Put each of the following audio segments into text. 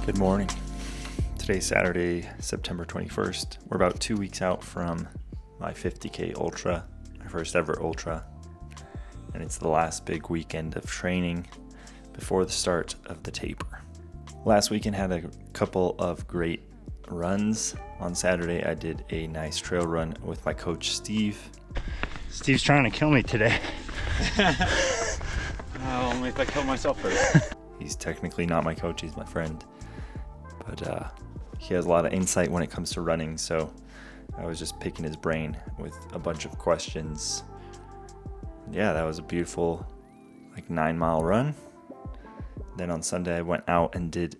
Good morning. Today's Saturday, September 21st. We're about 2 weeks out from my 50K Ultra, my first ever Ultra. And it's the last big weekend of training before the start of the taper. Last weekend had a couple of great runs. On Saturday, I did a nice trail run with my coach, Steve. Steve's trying to kill me today. Only if I kill myself first. He's technically not my coach, he's my friend. But he has a lot of insight when it comes to running, so I was just picking his brain with a bunch of questions. Yeah, that was a beautiful 9-mile run. Then on Sunday I went out and did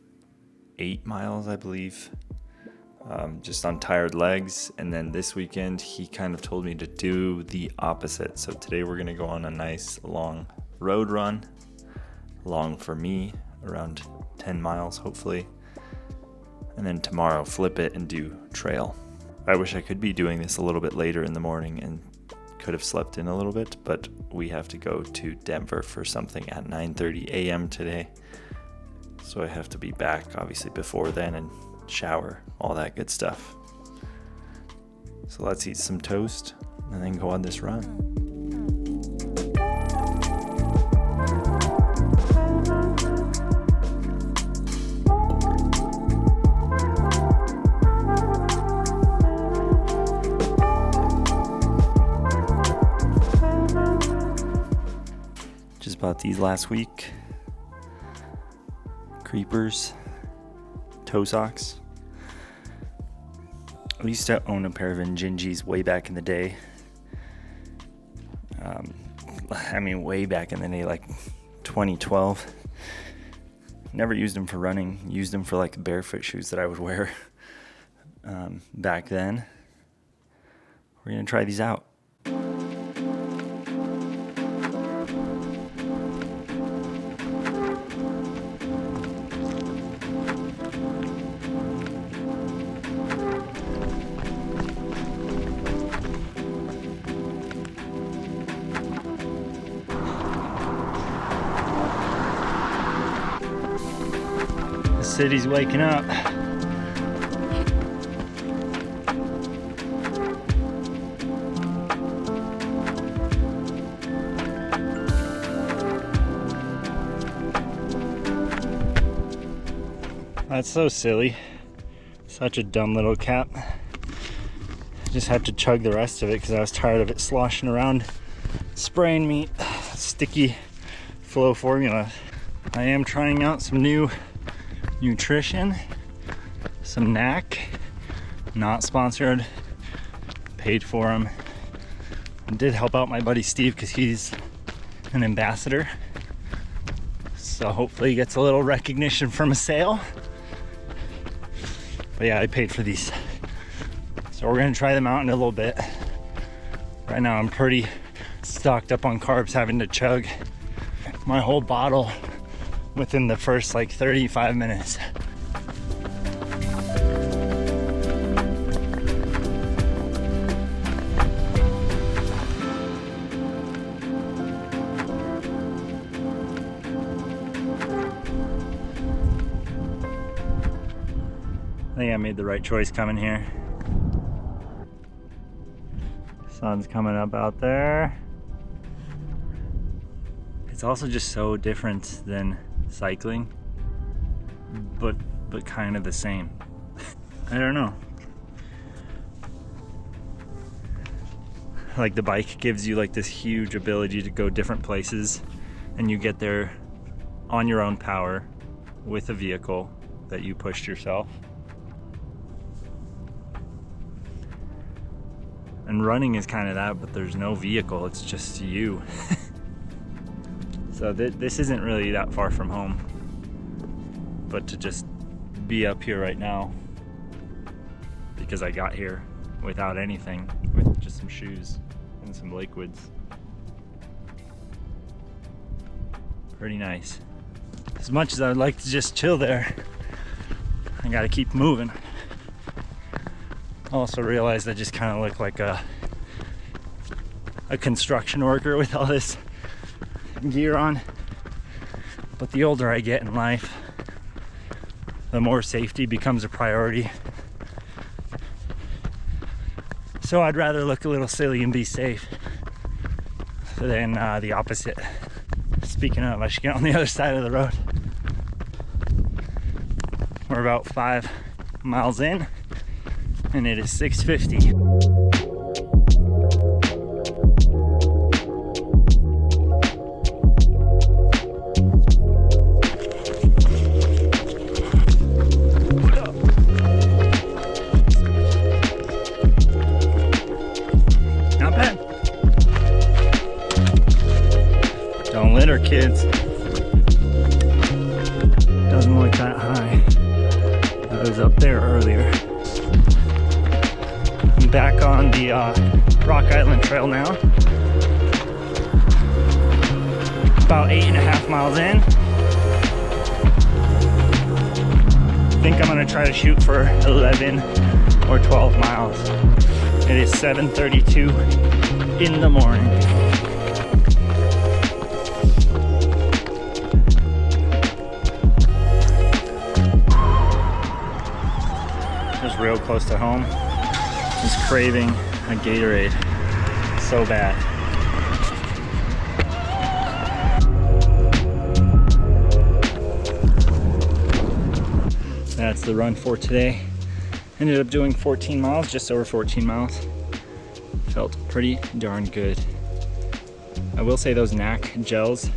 8 miles, I believe, just on tired legs. And then this weekend he kind of told me to do the opposite. So today we're going to go on a nice long road run, long for me, around 10 miles hopefully. And then tomorrow flip it and do trail. I wish I could be doing this a little bit later in the morning and could have slept in a little bit, but we have to go to Denver for something at 9:30 a.m. today. So I have to be back obviously before then and shower, all that good stuff. So let's eat some toast and then go on this run. About these last week. Creepers, toe socks. I used to own a pair of Injinjis way back in the day. Way back in the day, like 2012. Never used them for running. Used them for like barefoot shoes that I would wear back then. We're gonna try these out. The city's waking up. That's so silly. Such a dumb little cap. Just had to chug the rest of it because I was tired of it sloshing around, spraying me sticky flow formula. I am trying out some new nutrition, some knack, not sponsored, paid for them. I did help out my buddy Steve because he's an ambassador, so hopefully he gets a little recognition from a sale. But yeah, I paid for these, so we're gonna try them out in a little bit. Right now I'm pretty stocked up on carbs, having to chug my whole bottle within the first 35 minutes. I think I made the right choice coming here. Sun's coming up out there. It's also just so different than cycling, but kind of the same. I don't know. Like the bike gives you this huge ability to go different places, and you get there on your own power with a vehicle that you pushed yourself. And running is kind of that, but there's no vehicle, it's just you. So this isn't really that far from home, but to just be up here right now, because I got here without anything, with just some shoes and some liquids. Pretty nice. As much as I would like to just chill there, I gotta keep moving. Also realized I just kind of look like a construction worker with all this gear on. But the older I get in life, the more safety becomes a priority. So I'd rather look a little silly and be safe than the opposite. Speaking of, I should get on the other side of the road. We're about 5 miles in, and it is 6:50. Not bad. Don't litter, kids. Doesn't look that high. I was up there earlier. I'm back on the Rock Island Trail now. About 8.5 miles in. I think I'm gonna try to shoot for 11 or 12 miles. It is 7:32 in the morning. Just real close to home. Just craving a Gatorade so bad. That's the run for today. Ended up doing 14 miles, just over 14 miles. Felt pretty darn good. I will say those NAC gels,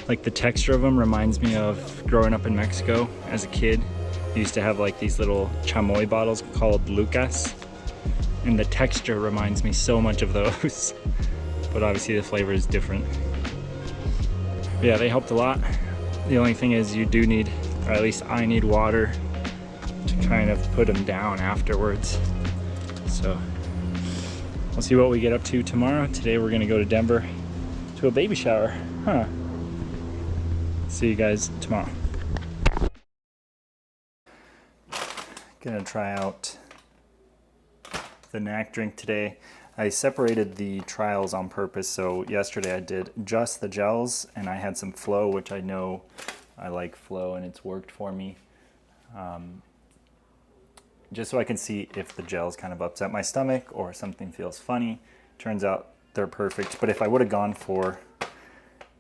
like the texture of them reminds me of growing up in Mexico as a kid. I used to have like these little chamoy bottles called Lucas, and the texture reminds me so much of those. But obviously the flavor is different. But yeah, they helped a lot. The only thing is you do need, or at least I need, water to kind of put them down afterwards. So we'll see what we get up to tomorrow. Today we're gonna go to Denver to a baby shower. See you guys tomorrow. Gonna try out the NAC drink today. I separated the trials on purpose. So yesterday I did just the gels, and I had some Flow, which I know I like Flow and it's worked for me. Just so I can see if the gels kind of upset my stomach or something feels funny. Turns out they're perfect. But if I would have gone for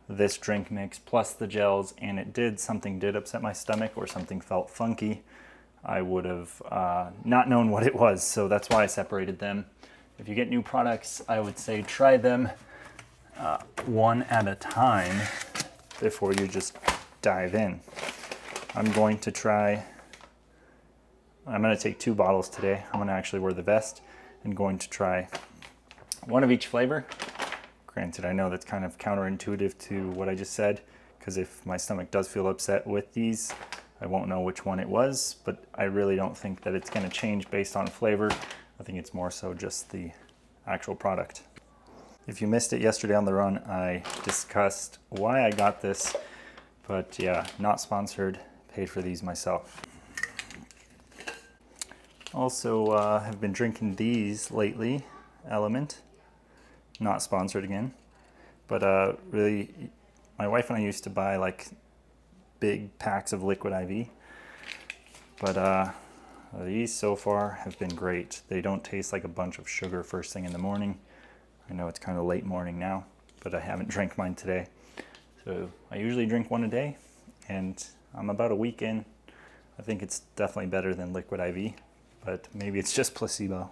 this drink mix plus the gels and something did upset my stomach or something felt funky, I would have not known what it was. So that's why I separated them. If you get new products, I would say try them one at a time before you just dive in. I'm going to take 2 bottles today. I'm gonna actually wear the vest and going to try one of each flavor. Granted, I know that's kind of counterintuitive to what I just said, because if my stomach does feel upset with these, I won't know which one it was, but I really don't think that it's gonna change based on flavor. I think it's more so just the actual product. If you missed it yesterday on the run, I discussed why I got this, but yeah, not sponsored, paid for these myself. Also, have been drinking these lately, Element, not sponsored again, but really, my wife and I used to buy like big packs of Liquid IV, but these so far have been great. They don't taste like a bunch of sugar first thing in the morning. I know it's kind of late morning now, but I haven't drank mine today. So I usually drink one a day, and I'm about a week in. I think it's definitely better than Liquid IV, but maybe it's just placebo.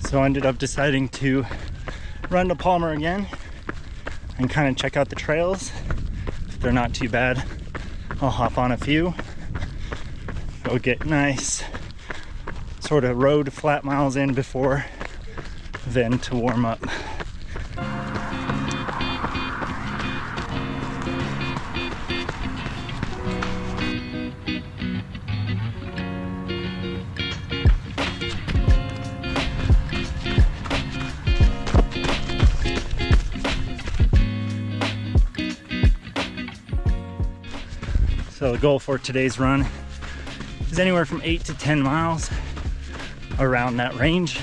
So I ended up deciding to run to Palmer again and kind of check out the trails. If they're not too bad, I'll hop on a few. Go get nice sort of road flat miles in before then to warm up. So the goal for today's run is anywhere from 8 to 10 miles, around that range.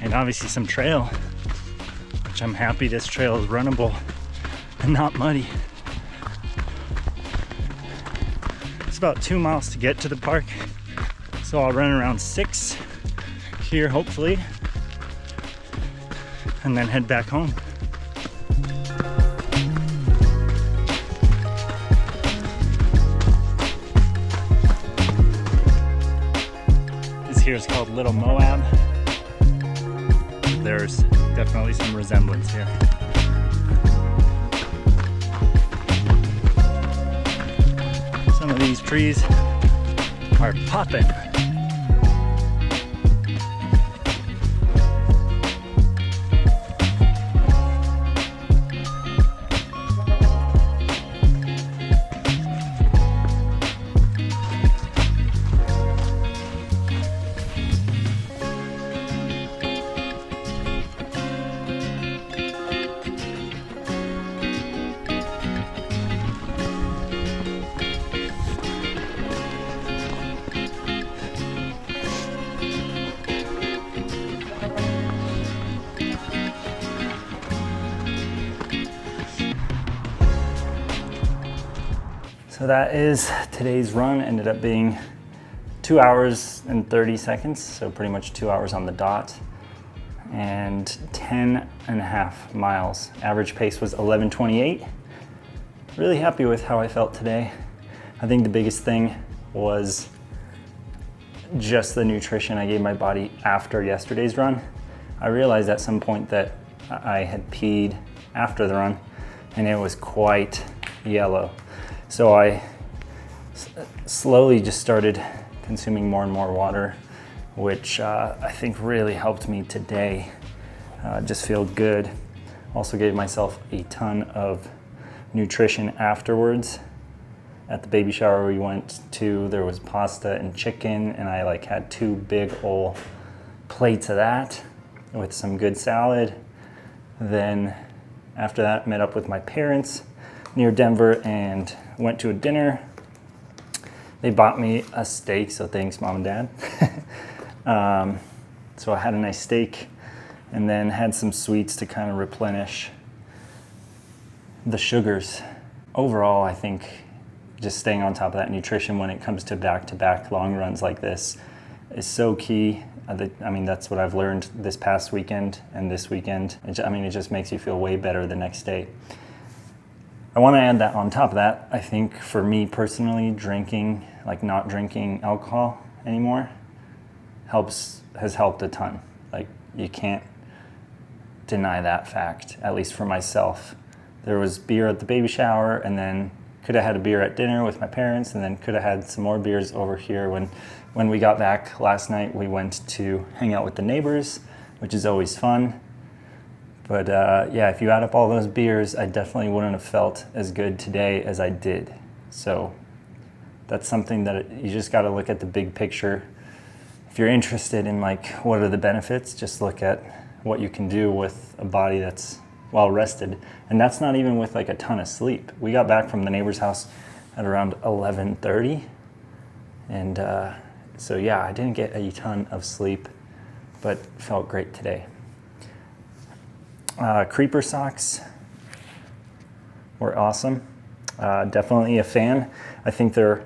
And obviously some trail, which I'm happy this trail is runnable and not muddy. It's about 2 miles to get to the park, so I'll run around 6 here hopefully, and then head back home. This here is called Little Moab. There's definitely some resemblance here. Some of these trees are popping. So that is today's run. Ended up being 2 hours and 30 seconds, so pretty much 2 hours on the dot, and 10 and a half miles. Average pace was 11:28. Really happy with how I felt today. I think the biggest thing was just the nutrition I gave my body after yesterday's run. I realized at some point that I had peed after the run and it was quite yellow. So I slowly just started consuming more and more water, which I think really helped me today just feel good. Also gave myself a ton of nutrition afterwards. At the baby shower we went to, there was pasta and chicken, and I like had 2 big old plates of that with some good salad. Then after that, met up with my parents near Denver and went to a dinner. They bought me a steak, so thanks Mom and Dad. So I had a nice steak and then had some sweets to kind of replenish the sugars. Overall, I think just staying on top of that nutrition when it comes to back-to-back long runs like this is so key. I mean, that's what I've learned this past weekend and this weekend. It just makes you feel way better the next day. I want to add that on top of that, I think for me personally, not drinking alcohol anymore has helped a ton. Like, you can't deny that fact, at least for myself. There was beer at the baby shower, and then could have had a beer at dinner with my parents, and then could have had some more beers over here. When we got back last night, we went to hang out with the neighbors, which is always fun. But yeah, if you add up all those beers, I definitely wouldn't have felt as good today as I did. So that's something that you just got to look at the big picture. If you're interested in what are the benefits, just look at what you can do with a body that's well rested. And that's not even with a ton of sleep. We got back from the neighbor's house at around 11:30. And so yeah, I didn't get a ton of sleep, but felt great today. Creeper socks were awesome. Definitely a fan. I think they're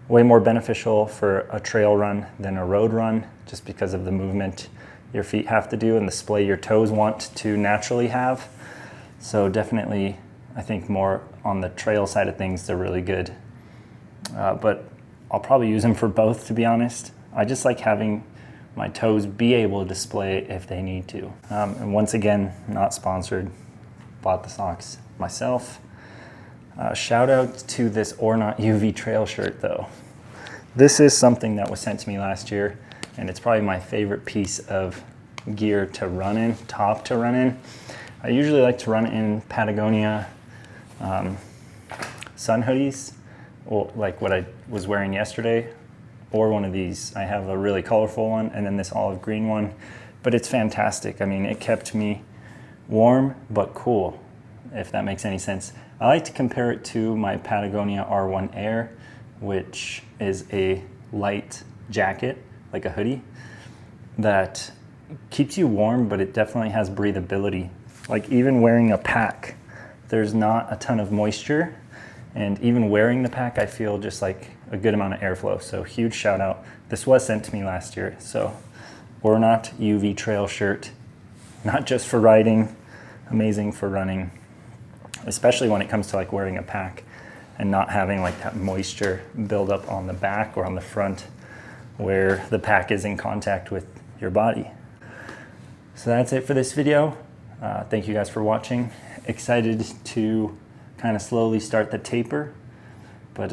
way more beneficial for a trail run than a road run, just because of the movement your feet have to do and the splay your toes want to naturally have. So definitely, I think more on the trail side of things, they're really good. But I'll probably use them for both, to be honest. I just like having my toes be able to display if they need to. And once again, not sponsored, bought the socks myself. Shout out to this Or Not UV trail shirt though. This is something that was sent to me last year, and it's probably my favorite piece of gear to run in, top to run in. I usually like to run in Patagonia sun hoodies, or like what I was wearing yesterday, or one of these. I have a really colorful one and then this olive green one, but it's fantastic. I mean, it kept me warm but cool, if that makes any sense. I like to compare it to my Patagonia R1 Air, which is a light jacket, like a hoodie, that keeps you warm, but it definitely has breathability. Like even wearing a pack, there's not a ton of moisture, and even wearing the pack, I feel just like a good amount of airflow. So huge shout out. This was sent to me last year. So Ornat UV trail shirt, not just for riding, amazing for running, especially when it comes to like wearing a pack and not having like that moisture build up on the back or on the front where the pack is in contact with your body. So that's it for this video. Thank you guys for watching. Excited to kind of slowly start the taper, but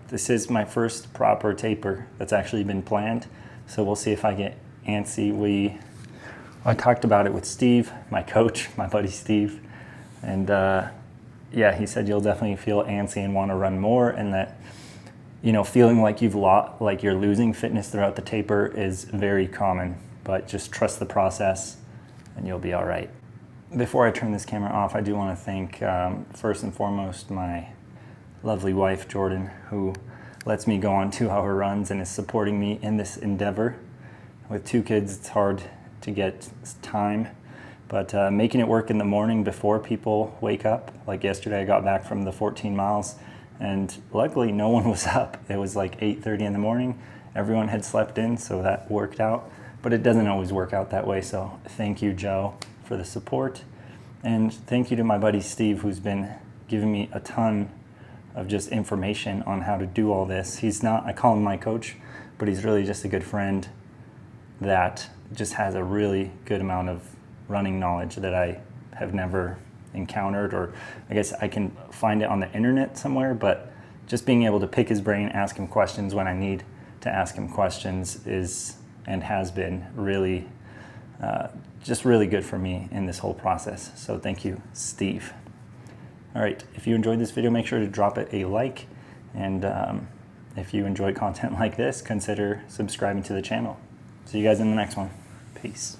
this is my first proper taper that's actually been planned. So we'll see if I get antsy. I talked about it with Steve, my coach, my buddy Steve, and yeah, he said you'll definitely feel antsy and want to run more, and that, you know, feeling like you're losing fitness throughout the taper is very common, but just trust the process and you'll be all right. Before I turn this camera off, I do want to thank first and foremost my lovely wife Jordan, who lets me go on 2 hour runs and is supporting me in this endeavor. With 2 kids, it's hard to get time, but making it work in the morning before people wake up. Like yesterday, I got back from the 14 miles and luckily no one was up. It was like 8:30 in the morning. Everyone had slept in, so that worked out, but it doesn't always work out that way. So thank you, Joe, for the support. And thank you to my buddy Steve, who's been giving me a ton of just information on how to do all this. He's not, I call him my coach, but he's really just a good friend that just has a really good amount of running knowledge that I have never encountered, or I guess I can find it on the internet somewhere, but just being able to pick his brain, ask him questions when I need to ask him questions is, and has been really, just really good for me in this whole process. So thank you, Steve. All right, if you enjoyed this video, make sure to drop it a like, and if you enjoy content like this, consider subscribing to the channel. See you guys in the next one. Peace.